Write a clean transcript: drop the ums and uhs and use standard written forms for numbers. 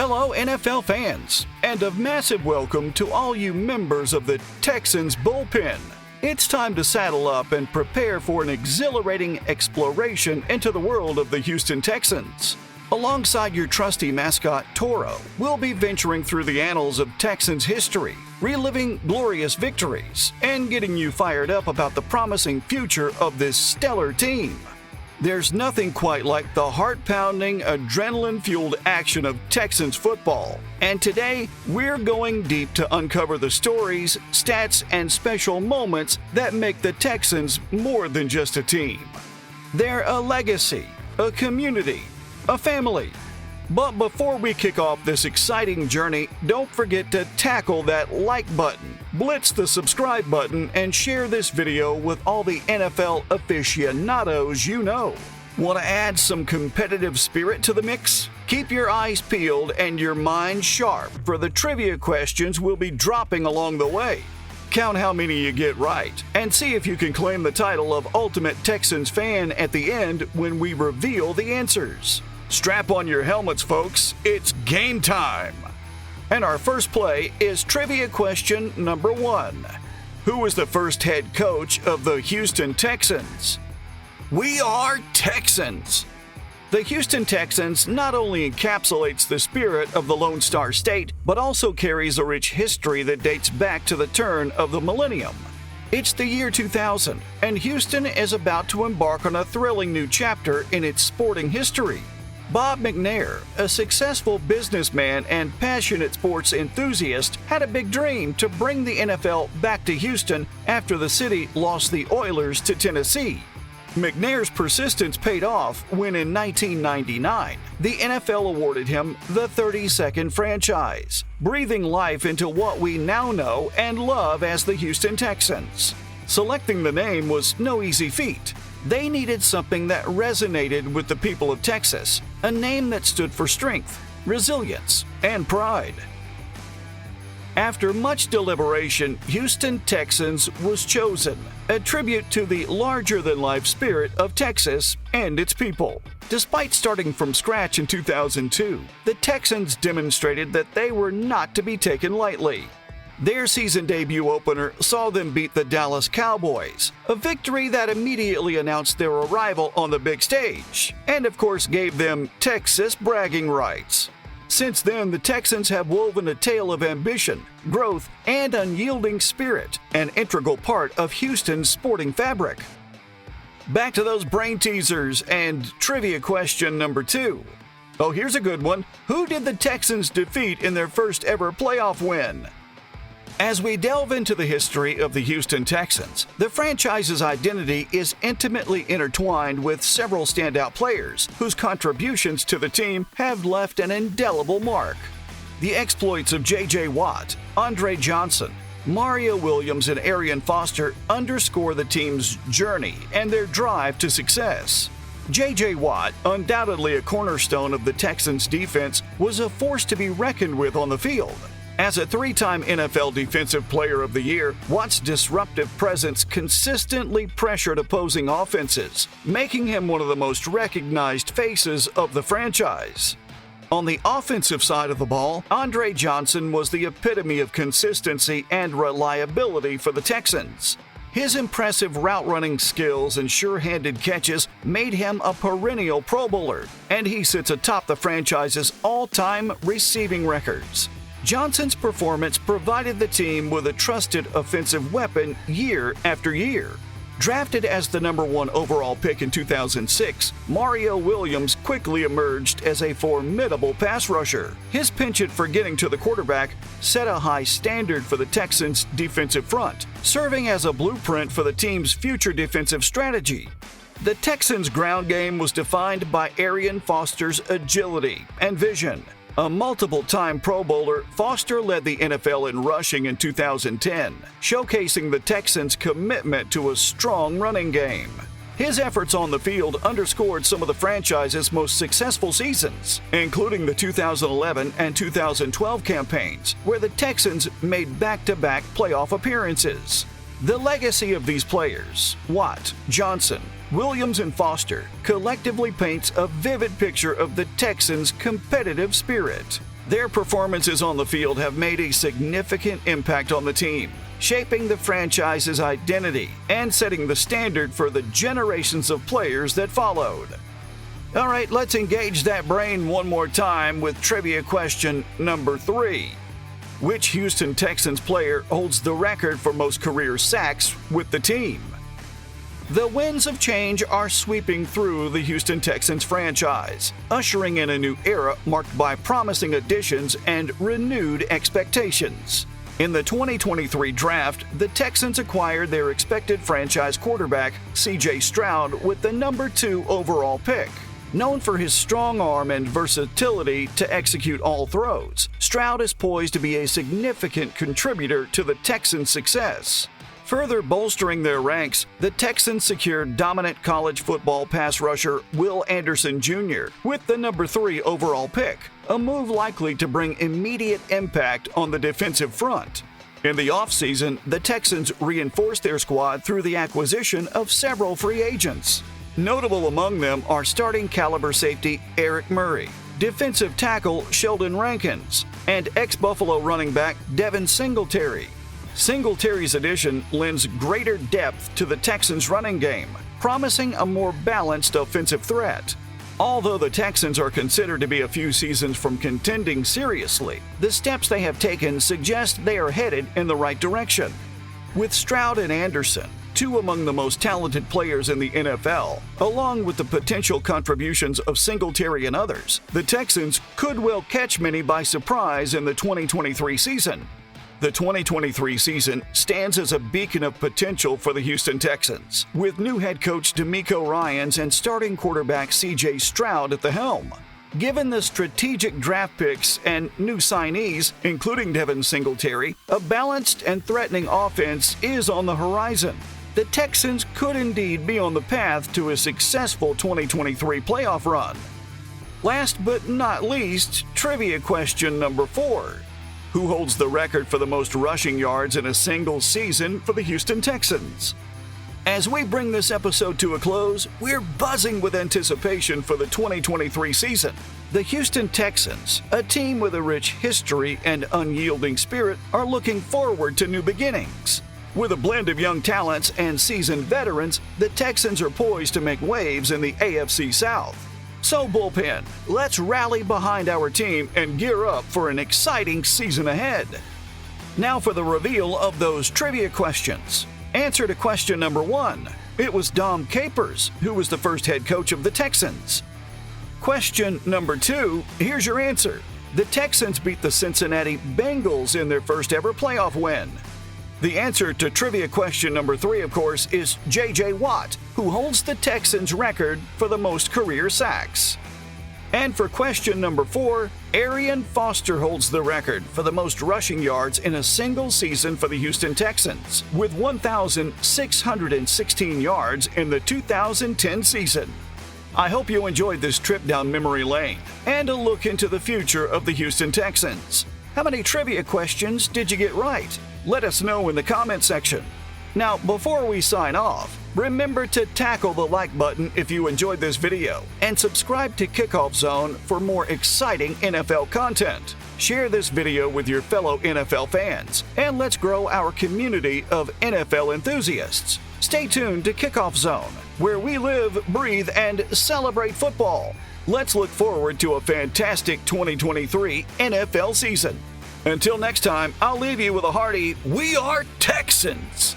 Hello, NFL fans, and a massive welcome to all you members of the Texans bullpen. It's time to saddle up and prepare for an exhilarating exploration into the world of the Houston Texans. Alongside your trusty mascot, Toro, we'll be venturing through the annals of Texans history, reliving glorious victories, and getting you fired up about the promising future of this stellar team. There's nothing quite like the heart-pounding, adrenaline-fueled action of Texans football. And today, we're going deep to uncover the stories, stats, and special moments that make the Texans more than just a team. They're a legacy, a community, a family. But before we kick off this exciting journey, don't forget to tackle that like button, blitz the subscribe button, and share this video with all the NFL aficionados you know. Want to add some competitive spirit to the mix? Keep your eyes peeled and your mind sharp for the trivia questions we'll be dropping along the way. Count how many you get right, and see if you can claim the title of Ultimate Texans Fan at the end when we reveal the answers. Strap on your helmets, folks. It's game time. And our first play is trivia question number 1. Who was the first head coach of the Houston Texans? We are Texans. The Houston Texans not only encapsulates the spirit of the Lone Star State, but also carries a rich history that dates back to the turn of the millennium. It's the year 2000, and Houston is about to embark on a thrilling new chapter in its sporting history. Bob McNair, a successful businessman and passionate sports enthusiast, had a big dream to bring the NFL back to Houston after the city lost the Oilers to Tennessee. McNair's persistence paid off when in 1999, the NFL awarded him the 32nd franchise, breathing life into what we now know and love as the Houston Texans. Selecting the name was no easy feat. They needed something that resonated with the people of Texas, a name that stood for strength, resilience, and pride. After much deliberation, Houston Texans was chosen, a tribute to the larger-than-life spirit of Texas and its people. Despite starting from scratch in 2002, the Texans demonstrated that they were not to be taken lightly. Their season debut opener saw them beat the Dallas Cowboys, a victory that immediately announced their arrival on the big stage, and of course gave them Texas bragging rights. Since then, the Texans have woven a tale of ambition, growth, and unyielding spirit, an integral part of Houston's sporting fabric. Back to those brain teasers and trivia question number 2. Oh, here's a good one. Who did the Texans defeat in their first ever playoff win? As we delve into the history of the Houston Texans, the franchise's identity is intimately intertwined with several standout players whose contributions to the team have left an indelible mark. The exploits of J.J. Watt, Andre Johnson, Mario Williams, and Arian Foster underscore the team's journey and their drive to success. J.J. Watt, undoubtedly a cornerstone of the Texans' defense, was a force to be reckoned with on the field. As a 3-time NFL Defensive Player of the Year, Watt's disruptive presence consistently pressured opposing offenses, making him one of the most recognized faces of the franchise. On the offensive side of the ball, Andre Johnson was the epitome of consistency and reliability for the Texans. His impressive route-running skills and sure-handed catches made him a perennial Pro Bowler, and he sits atop the franchise's all-time receiving records. Johnson's performance provided the team with a trusted offensive weapon year after year. Drafted as the number 1 overall pick in 2006, Mario Williams quickly emerged as a formidable pass rusher. His penchant for getting to the quarterback set a high standard for the Texans' defensive front, serving as a blueprint for the team's future defensive strategy. The Texans' ground game was defined by Arian Foster's agility and vision. A multiple-time Pro Bowler, Foster led the NFL in rushing in 2010, showcasing the Texans' commitment to a strong running game. His efforts on the field underscored some of the franchise's most successful seasons, including the 2011 and 2012 campaigns, where the Texans made back-to-back playoff appearances. The legacy of these players, Watt, Johnson, Williams, and Foster, collectively paints a vivid picture of the Texans' competitive spirit. Their performances on the field have made a significant impact on the team, shaping the franchise's identity and setting the standard for the generations of players that followed. All right, let's engage that brain one more time with trivia question number 3. Which Houston Texans player holds the record for most career sacks with the team? The winds of change are sweeping through the Houston Texans franchise, ushering in a new era marked by promising additions and renewed expectations. In the 2023 draft, the Texans acquired their expected franchise quarterback, C.J. Stroud, with the number 2 overall pick. Known for his strong arm and versatility to execute all throws, Stroud is poised to be a significant contributor to the Texans' success. Further bolstering their ranks, the Texans secured dominant college football pass rusher Will Anderson Jr. with the number 3 overall pick, a move likely to bring immediate impact on the defensive front. In the offseason, the Texans reinforced their squad through the acquisition of several free agents. Notable among them are starting caliber safety Eric Murray, defensive tackle Sheldon Rankins, and ex-Buffalo running back Devin Singletary. Singletary's addition lends greater depth to the Texans' running game, promising a more balanced offensive threat. Although the Texans are considered to be a few seasons from contending seriously, the steps they have taken suggest they are headed in the right direction. With Stroud and Anderson, 2 among the most talented players in the NFL, along with the potential contributions of Singletary and others, the Texans could well catch many by surprise in the 2023 season. The 2023 season stands as a beacon of potential for the Houston Texans, with new head coach DeMeco Ryans and starting quarterback C.J. Stroud at the helm. Given the strategic draft picks and new signees, including Devin Singletary, a balanced and threatening offense is on the horizon. The Texans could indeed be on the path to a successful 2023 playoff run. Last but not least, trivia question number 4. Who holds the record for the most rushing yards in a single season for the Houston Texans? As we bring this episode to a close, we're buzzing with anticipation for the 2023 season. The Houston Texans, a team with a rich history and unyielding spirit, are looking forward to new beginnings. With a blend of young talents and seasoned veterans, the Texans are poised to make waves in the AFC South. So, Bullpen, let's rally behind our team and gear up for an exciting season ahead. Now for the reveal of those trivia questions. Answer to question number 1. It was Dom Capers who was the first head coach of the Texans. Question number 2, here's your answer. The Texans beat the Cincinnati Bengals in their first ever playoff win. The answer to trivia question number 3, of course, is J.J. Watt, who holds the Texans' record for the most career sacks. And for question number 4, Arian Foster holds the record for the most rushing yards in a single season for the Houston Texans, with 1,616 yards in the 2010 season. I hope you enjoyed this trip down memory lane and a look into the future of the Houston Texans. How many trivia questions did you get right? Let us know in the comment section. Now, before we sign off, remember to tackle the like button if you enjoyed this video and subscribe to Kickoff Zone for more exciting NFL content. Share this video with your fellow NFL fans, and let's grow our community of NFL enthusiasts. Stay tuned to Kickoff Zone, where we live, breathe, and celebrate football. Let's look forward to a fantastic 2023 NFL season. Until next time, I'll leave you with a hearty, "We are Texans!"